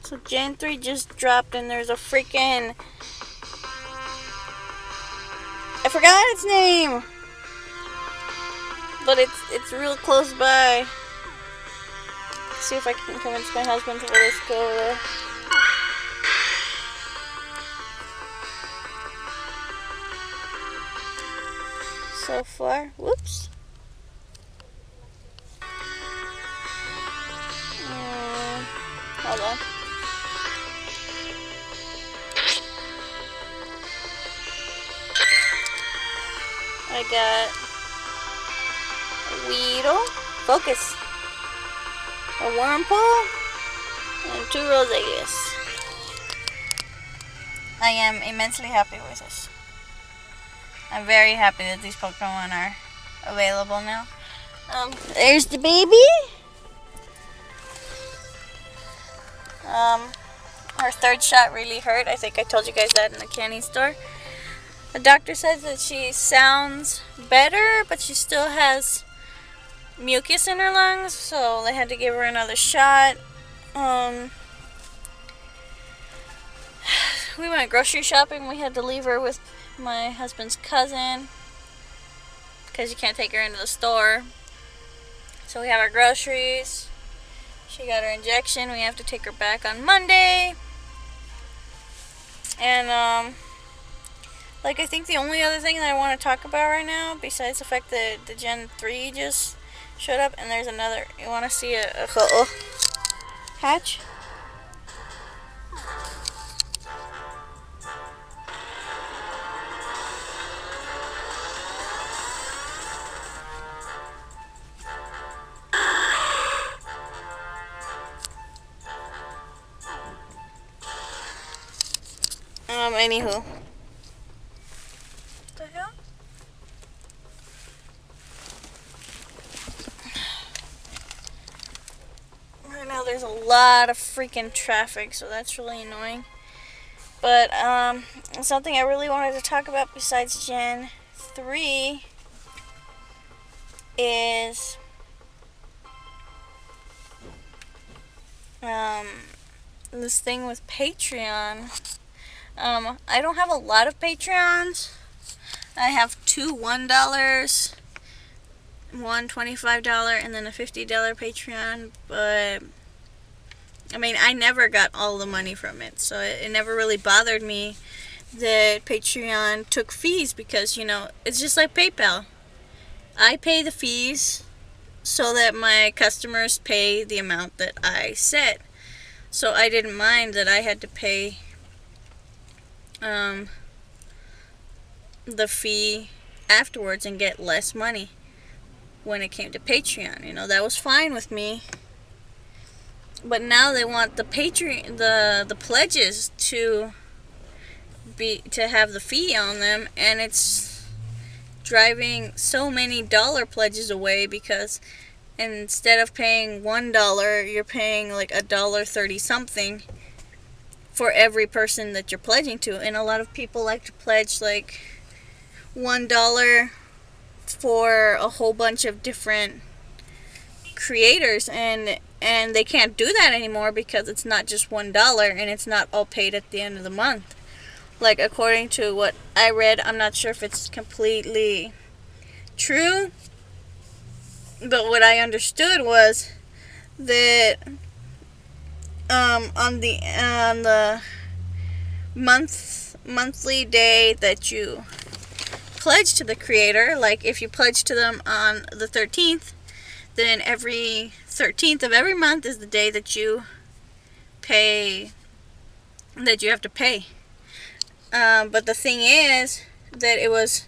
So Gen 3 just dropped and there's a freaking... I forgot its name! But it's real close by. Let's see if I can convince my husband to let us go there. So far, whoops. Hold on. I got a Weedle, focus, a Wurmple, and 2 Rosalias. I am immensely happy with this. I'm very happy that these Pokemon are available now. There's the baby. Her 3rd shot really hurt. I think I told you guys that in the candy store. The doctor says that she sounds better, but she still has mucus in her lungs, so they had to give her another shot. We went grocery shopping. We had to leave her with my husband's cousin because you can't take her into the store. So we have our groceries. She got her injection. We have to take her back on Monday. And like, I think the only other thing that I want to talk about right now, besides the fact that the Gen 3 just showed up, and there's another, you want to see a hatch? Anywho. What the hell? Right now there's a lot of freaking traffic, so that's really annoying. But, something I really wanted to talk about besides Gen 3 is, this thing with Patreon. I don't have a lot of Patreons. I have 2 $1, one $25, and then a $50 Patreon. But I mean, I never got all the money from it, so it never really bothered me that Patreon took fees, because, you know, it's just like PayPal. I pay the fees so that my customers pay the amount that I set. So I didn't mind that I had to pay the fee afterwards and get less money when it came to Patreon. You know, that was fine with me. But now they want the Patreon, the pledges to have the fee on them, and it's driving so many dollar pledges away, because instead of paying $1, you're paying like $1.30 something for every person that you're pledging to. And a lot of people like to pledge like $1 for a whole bunch of different creators, and they can't do that anymore because it's not just $1 and it's not all paid at the end of the month. Like, according to what I read, I'm not sure if it's completely true, but what I understood was that on the monthly day that you pledge to the creator, like if you pledge to them on the 13th, then every 13th of every month is the day that you have to pay. But the thing is that it was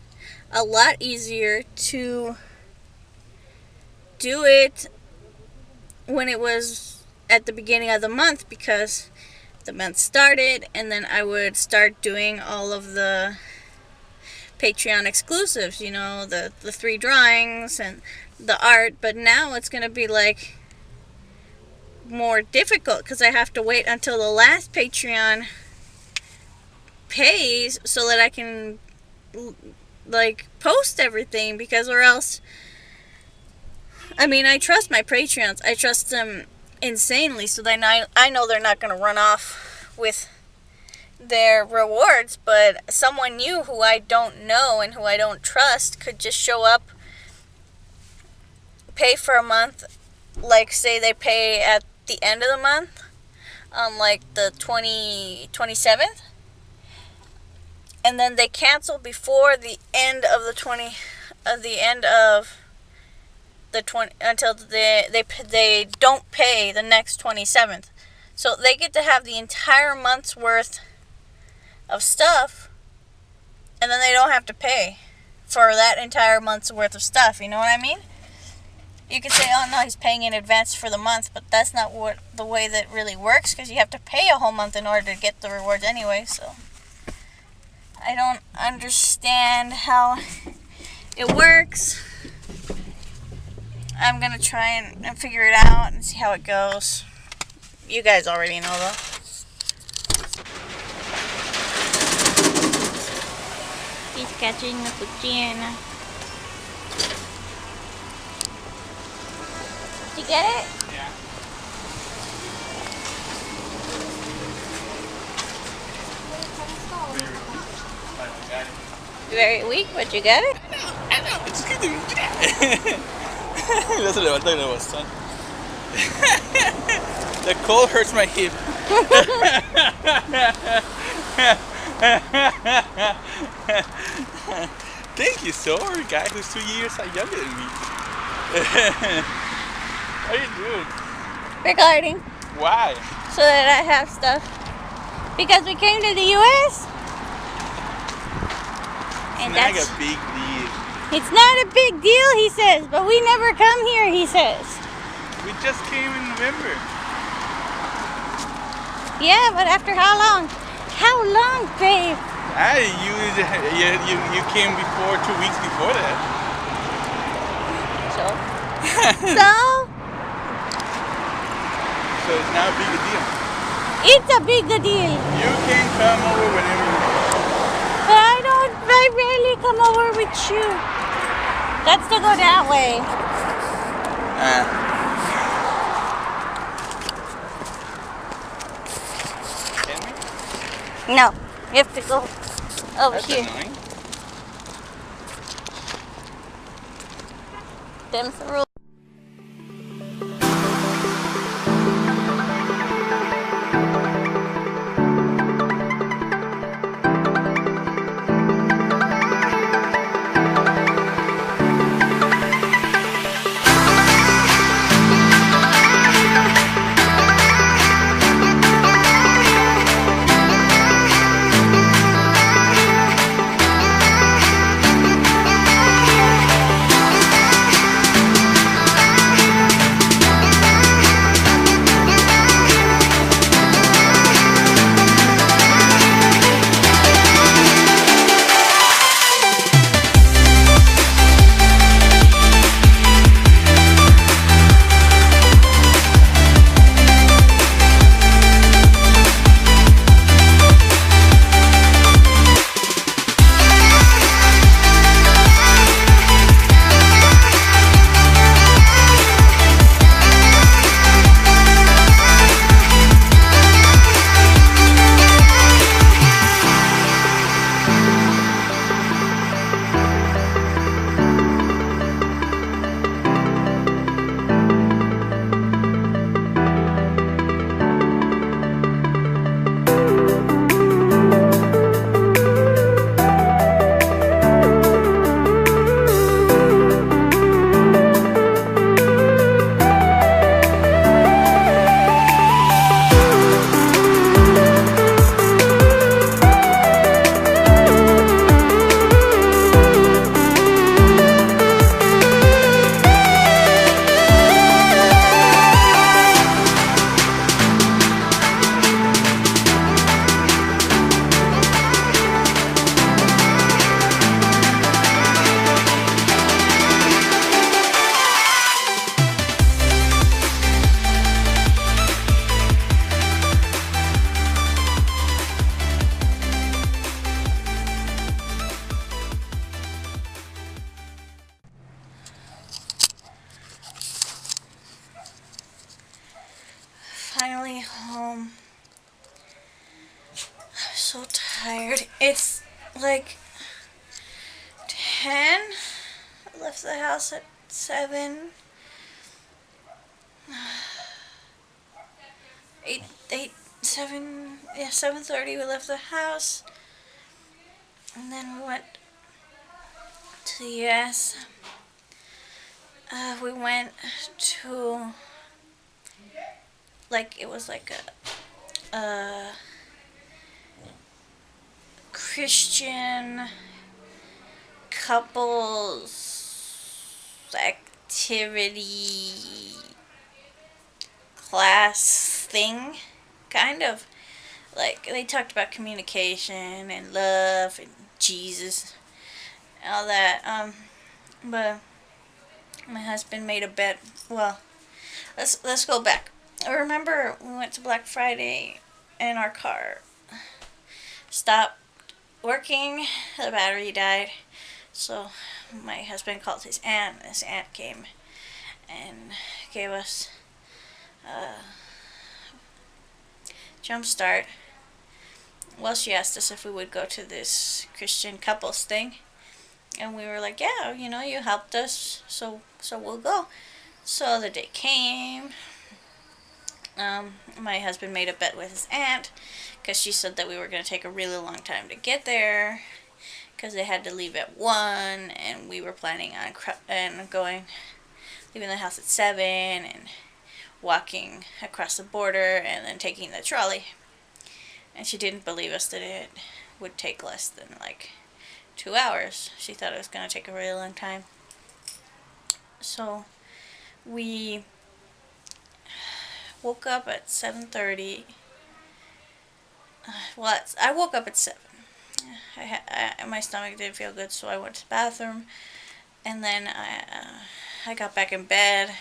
a lot easier to do it when it was at the beginning of the month, because the month started and then I would start doing all of the Patreon exclusives, you know, the 3 drawings and the art. But now it's going to be like more difficult because I have to wait until the last Patreon pays so that I can like post everything, because or else, I mean, I trust my Patreons. I trust them insanely, so then I know they're not going to run off with their rewards, but someone new who I don't know and who I don't trust could just show up, pay for a month, like say they pay at the end of the month, on like the 27th, and then they cancel before the end of the 20 until they don't pay the next 27th. So they get to have the entire month's worth of stuff, and then they don't have to pay for that entire month's worth of stuff. You know what I mean? You could say, oh no, he's paying in advance for the month, but that's not the way that really works, because you have to pay a whole month in order to get the rewards anyway. So I don't understand how it works. I'm going to try and figure it out and see how it goes. You guys already know though. He's catching the cuchina. Did you get it? Yeah. Very weak, but you got it? I know. It's good to get it. Ya se levanta y bastante. The cold hurts my hip. Thank you, sorry guy who's 2 years younger than me. How you doing? Recording. Why? So that I have stuff. Because we came to the U.S. And It's not that's a big deal. it's not a big deal, he says, but we never come here, he says. We just came in November. Yeah, but after how long? How long, babe? You came before 2 weeks before that. So So it's not a big deal. it's a big deal. You can come over whenever you want. But I rarely come over with you. Let's to go that way. Can we? No, you have to go over That's here. annoying. Them's the rules. finally home. I'm so tired. It's like 10. I left the house at 7. 7:30 we left the house. And then we went to the US. We went to, like, it was like a Christian couples activity class thing, kind of. Like, they talked about communication and love and Jesus and all that. But my husband made a bet. Well, let's go back. I remember we went to Black Friday and our car stopped working. The battery died. So my husband called his aunt. And his aunt came and gave us a jump start. Well, she asked us if we would go to this Christian couples thing. And we were like, yeah, you helped us, so we'll go. So the day came. My husband made a bet with his aunt because she said that we were going to take a really long time to get there because they had to leave at 1, and we were planning on leaving the house at 7 and walking across the border and then taking the trolley. And she didn't believe us that it would take less than like 2 hours. She thought it was going to take a really long time. So we woke up at 7:30. Well, I woke up at 7. My stomach didn't feel good, so I went to the bathroom. And then I got back in bed.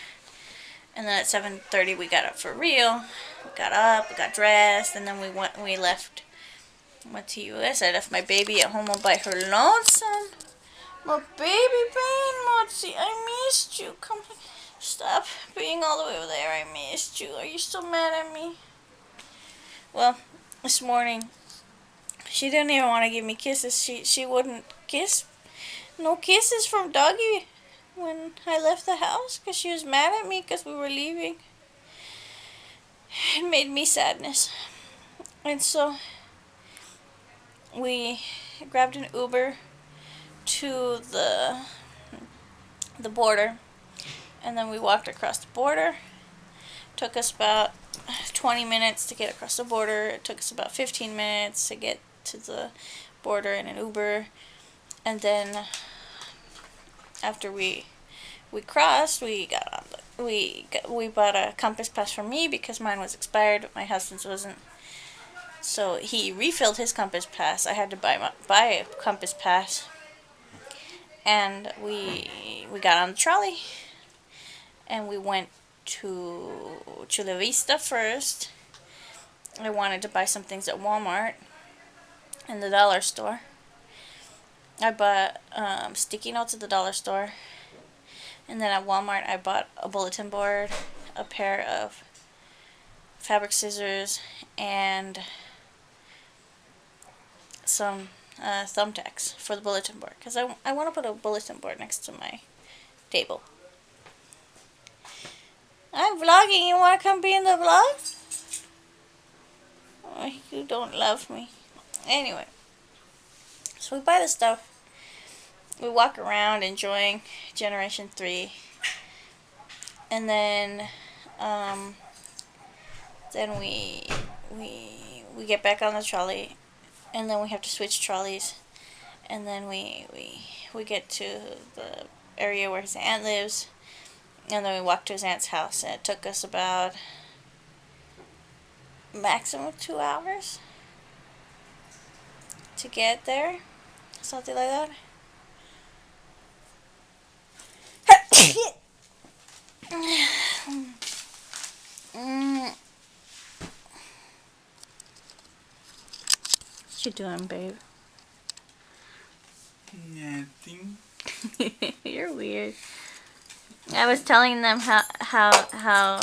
And then at 7:30 we got up for real. We got up, we got dressed, and then we went to US. I left my baby at home all by her lonesome. My baby pain, Mozi, I missed you. Come, stop being all the way over there. I missed you. Are you still mad at me? Well, this morning, she didn't even want to give me kisses. She wouldn't kiss. No kisses from Doggy when I left the house because she was mad at me because we were leaving. It made me sadness. And so we grabbed an Uber to the border, and then we walked across the border. Took us about 20 minutes to get across the border. It took us about 15 minutes to get to the border in an Uber. And then after we crossed, we bought a Compass Pass for me because mine was expired, but my husband's wasn't. So he refilled his Compass Pass. I had to buy a Compass Pass. And we got on the trolley, and we went to Chula Vista first. I wanted to buy some things at Walmart and the dollar store. I bought sticky notes at the dollar store. And then at Walmart I bought a bulletin board, a pair of fabric scissors, and some thumbtacks for the bulletin board. Because I want to put a bulletin board next to my table. I'm vlogging. You want to come be in the vlog? Oh, you don't love me. Anyway. So we buy the stuff. We walk around enjoying Generation 3. And then we get back on the trolley. And then we have to switch trolleys. And then we get to the area where his aunt lives. And then we walked to his aunt's house. And it took us about maximum 2 hours to get there. Something like that. What you doing, babe? Nothing. You're weird. I was telling them how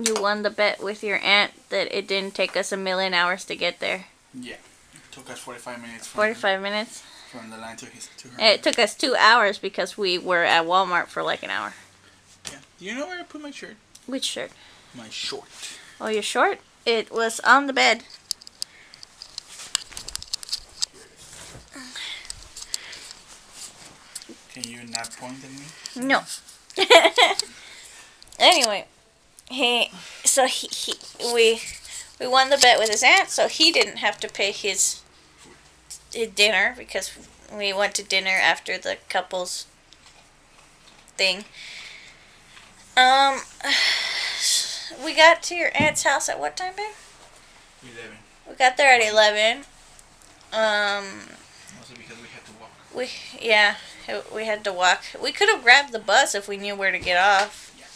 You won the bet with your aunt that it didn't take us 1,000,000 hours to get there. Yeah. It took us 45 minutes. 45 minutes? From the line to her. It took us 2 hours because we were at Walmart for like an hour. Yeah. Do you know where I put my shirt? Which shirt? My short. Oh, your short? It was on the bed. Can you not point at me? No. Anyway, we won the bet with his aunt, so he didn't have to pay his dinner because we went to dinner after the couple's thing. We got to your aunt's house at what time, babe? 11. We got there at 11. Also because we had to walk. We had to walk. We could have grabbed the bus if we knew where to get off. Yeah.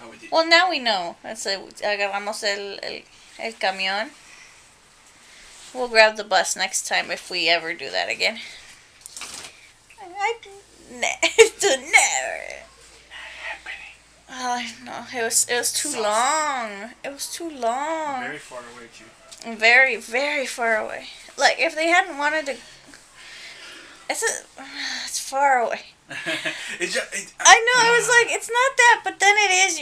Oh, we did. Well, now we know. Agarramos el camión. We'll grab the bus next time if we ever do that again. It's never. Oh, no, it was too long. It was too long. Very far away too. Very, very far away. Like if they hadn't wanted to, it's far away. I know. I was like, it's not that, but then it is.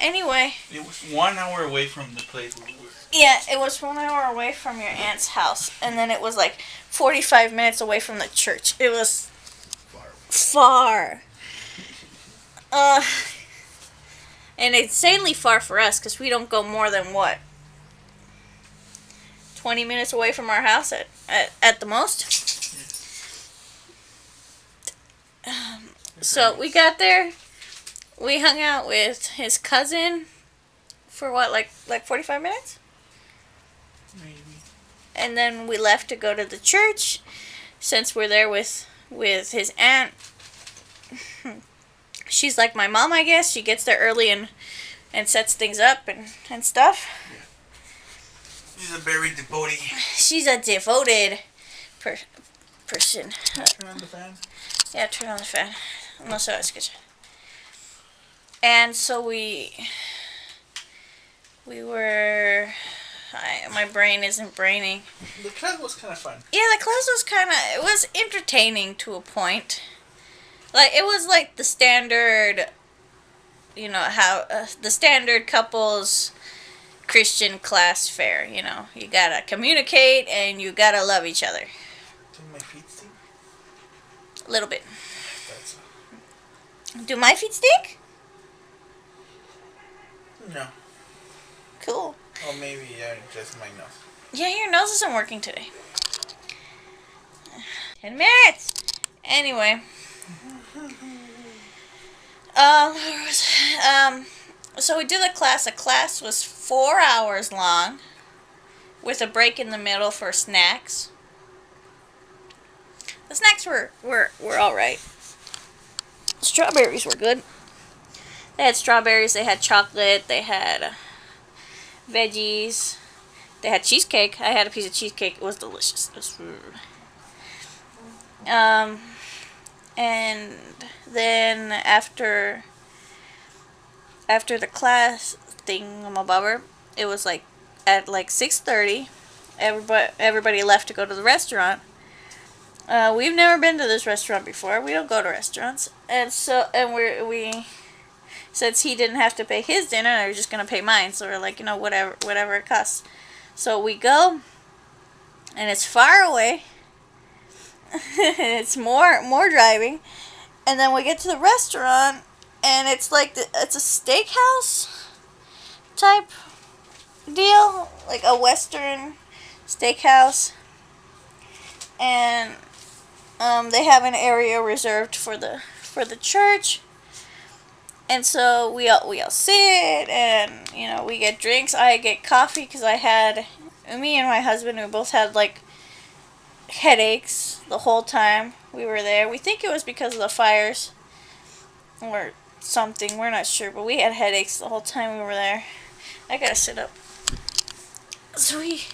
Anyway. It was 1 hour away from the place where we were. Yeah, it was 1 hour away from your aunt's house, and then it was like 45 minutes away from the church. It was far. And insanely far for us because we don't go more than 20 minutes away from our house at the most. So we got there. We hung out with his cousin for like 45 minutes? Maybe. And then we left to go to the church since we're there with his aunt. She's like my mom, I guess. She gets there early and sets things up and stuff. Yeah. She's a very devoted. She's a devoted person. Turn on the fan. Yeah, turn on the fan. No se va a escuchar. And so we were... my brain isn't braining. The class was kind of fun. Yeah, the class was it was entertaining to a point. Like, it was like the standard, how, the standard couples Christian class fare, You gotta communicate and you gotta love each other. Do my feet stink? A little bit. That's all. Do my feet stink? No. Cool. Or maybe just my nose. Yeah, your nose isn't working today. 10 minutes! Anyway. So we did the class. The class was 4 hours long with a break in the middle for snacks. The snacks were alright. Strawberries were good. They had strawberries, they had chocolate, they had veggies, they had cheesecake. I had a piece of cheesecake. It was delicious. It was, and then after the class thingamabobber, it was like at like 6:30. Everybody left to go to the restaurant. We've never been to this restaurant before. We don't go to restaurants, and we since he didn't have to pay his dinner, I was just gonna pay mine. So we're like, whatever it costs. So we go, and it's far away. It's more driving, and then we get to the restaurant, and it's like it's a steakhouse type deal, like a Western steakhouse, and they have an area reserved for the church, and so we all sit, and we get drinks. I get coffee because me and my husband, we both had like headaches the whole time we were there. We think it was because of the fires or something. We're not sure, but we had headaches the whole time we were there. I gotta sit up. So we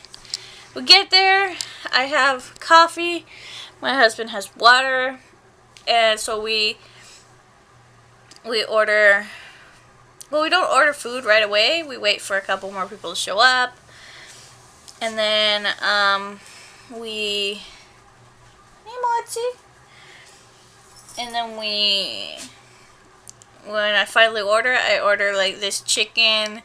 get there. I have coffee. My husband has water, and so we order well, we don't order food right away. We wait for a couple more people to show up. And then we... Hey, Mochi. And then when I finally order, I order like this chicken,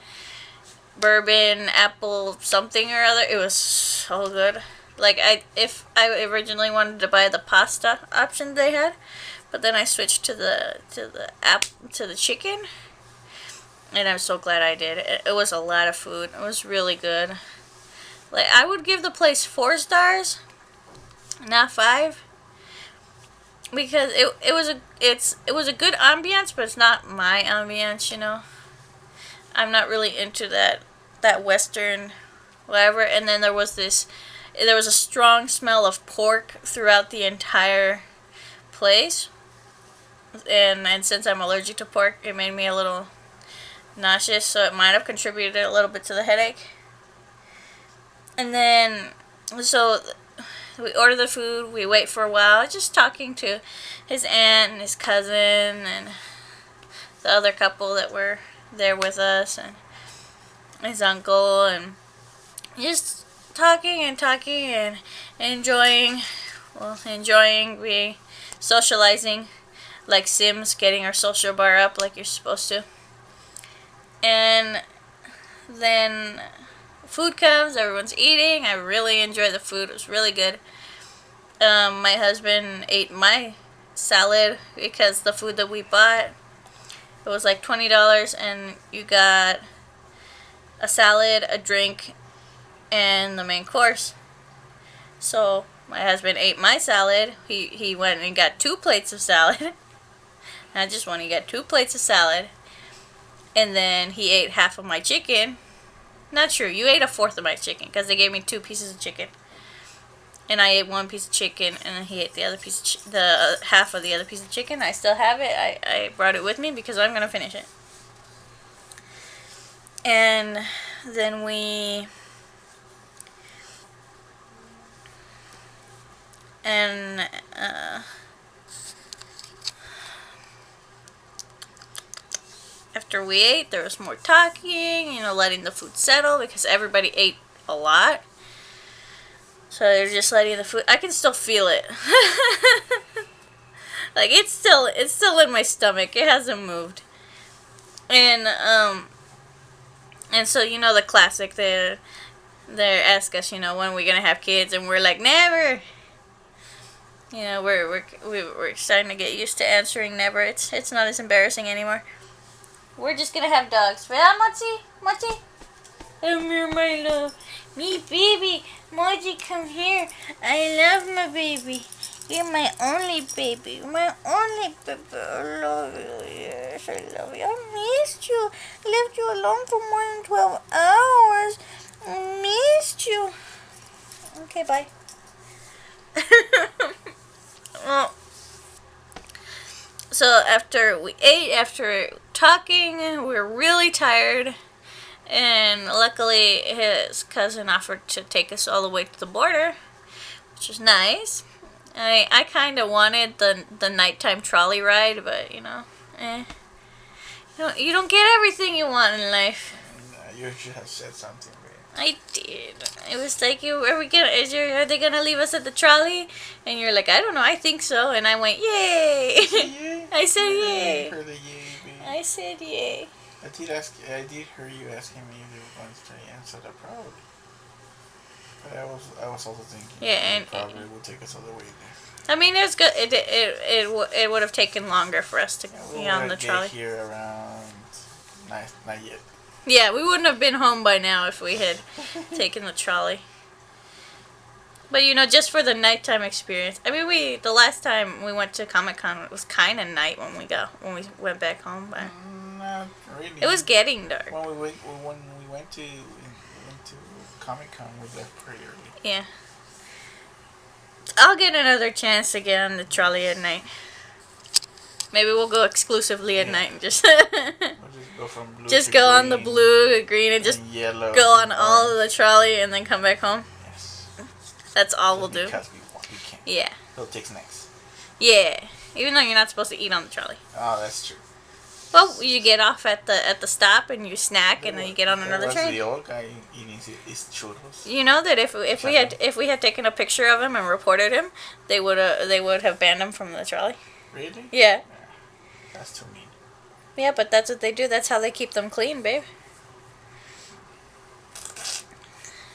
bourbon, apple, something or other. It was so good. Like if I originally wanted to buy the pasta option they had, but then I switched to the chicken, and I'm so glad I did. It was a lot of food. It was really good. Like I would give the place 4 stars, not 5. Because it was a good ambiance, but it's not my ambiance, you know. I'm not really into that Western, whatever. And then there was a strong smell of pork throughout the entire place, and since I'm allergic to pork, it made me a little nauseous, so it might have contributed a little bit to the headache. And then so we order the food, we wait for a while, just talking to his aunt and his cousin and the other couple that were there with us and his uncle, and just talking and enjoying, we socializing like Sims, getting our social bar up like you're supposed to. And then food comes, everyone's eating. I really enjoyed the food. It was really good. My husband ate my salad because the food that we bought, it was like $20 and you got a salad, a drink, and the main course. So my husband ate my salad. He went and got 2 plates of salad. Not just one, he got 2 plates of salad. And then he ate half of my chicken. Not true, you ate a fourth of my chicken because they gave me 2 pieces of chicken. And I ate 1 piece of chicken, and then he ate the other piece of half of the other piece of chicken. I still have it. I brought it with me because I'm gonna finish it. And then after we ate, there was more talking, you know, letting the food settle because everybody ate a lot. So they're just letting the food. I can still feel it. Like it's still in my stomach. It hasn't moved. And so you know the classic. They ask us, you know, when we're gonna have kids, and we're like, never. You know, we're starting to get used to answering never. It's not as embarrassing anymore. We're just gonna have dogs. Yeah, Mochi? Come here, my love. Me, baby. Mochi, come here. I love my baby. You're my only baby. My only baby. I love you. Yes, I love you. I missed you. I left you alone for more than 12 hours. I missed you. Okay, bye. Well, so after we ate, after talking, we were really tired, and luckily his cousin offered to take us all the way to the border, which was nice. I kind of wanted the nighttime trolley ride, but you know, you don't get everything you want in life. No, you should have said something, man. I did. It was like, are they gonna leave us at the trolley? And you're like, I don't know, I think so. And I went, yay! Yay? I said yay. I heard the yay, baby. I said yay. I did hear you asking me if you were going to answer the probably. But I was also thinking, yeah, and probably will take us all the way there. I mean, it's good. It would have taken longer for us to be on the trolley. Here around not yet. Yeah, we wouldn't have been home by now if we had taken the trolley. But you know, just for the nighttime experience. I mean, the last time we went to Comic-Con, it was kind of night when we went back home. But not really. It was getting dark. When we went to Comic-Con, we left pretty early. Yeah. I'll get another chance to get on the trolley at night. Maybe we'll go exclusively at night and just We'll just go from blue just to go green, on the blue, green, and just yellow, go on all of the trolley and then come back home. Yes. That's all we'll do. Because we can. Yeah. We'll take snacks. Yeah. Even though you're not supposed to eat on the trolley. Oh, that's true. Well, you get off at the stop and you snack, and then you get on another was train. the old guy eating his churros. You know that if we had taken a picture of him and reported him, they would have banned him from the trolley. Really? Yeah. That's too mean. Yeah, but that's what they do. That's how they keep them clean, babe.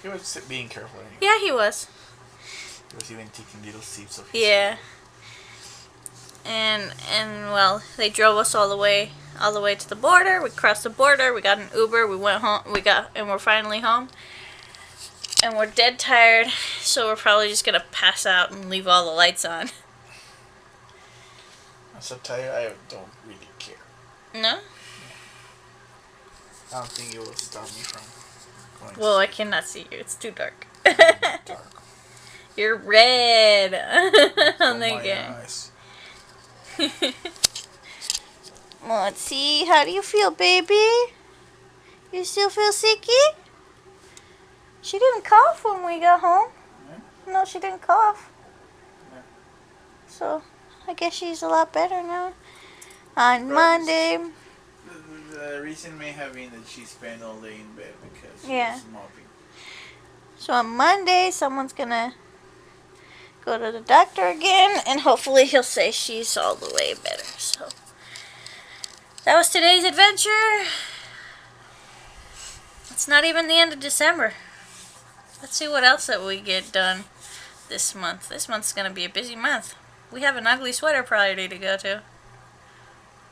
He was being careful anyway. Yeah, he was. He was even taking little sips of his Yeah. And well, they drove us all the way to the border. We crossed the border. We got an Uber. We went home. And we're finally home. And we're dead tired, so we're probably just gonna pass out and leave all the lights on. I'm so tired. I don't really care. No? I don't think it will stop me from going. Well, I cannot see you. It's too dark. Dark. You're red on the my game. eyes. Let's see. How do you feel, baby? You still feel sicky? She didn't cough when we got home. Yeah. No, she didn't cough. Yeah. So, I guess she's a lot better now. On Monday. The reason may have been that she spent all day in bed because she Yeah. was mopping. So on Monday, someone's gonna go to the doctor again, and hopefully he'll say she's all the way better. So that was today's adventure. It's not even the end of December. Let's see what else that we get done this month. This month's gonna be a busy month. We have an ugly sweater party to go to.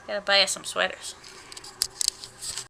Gotta buy us some sweaters.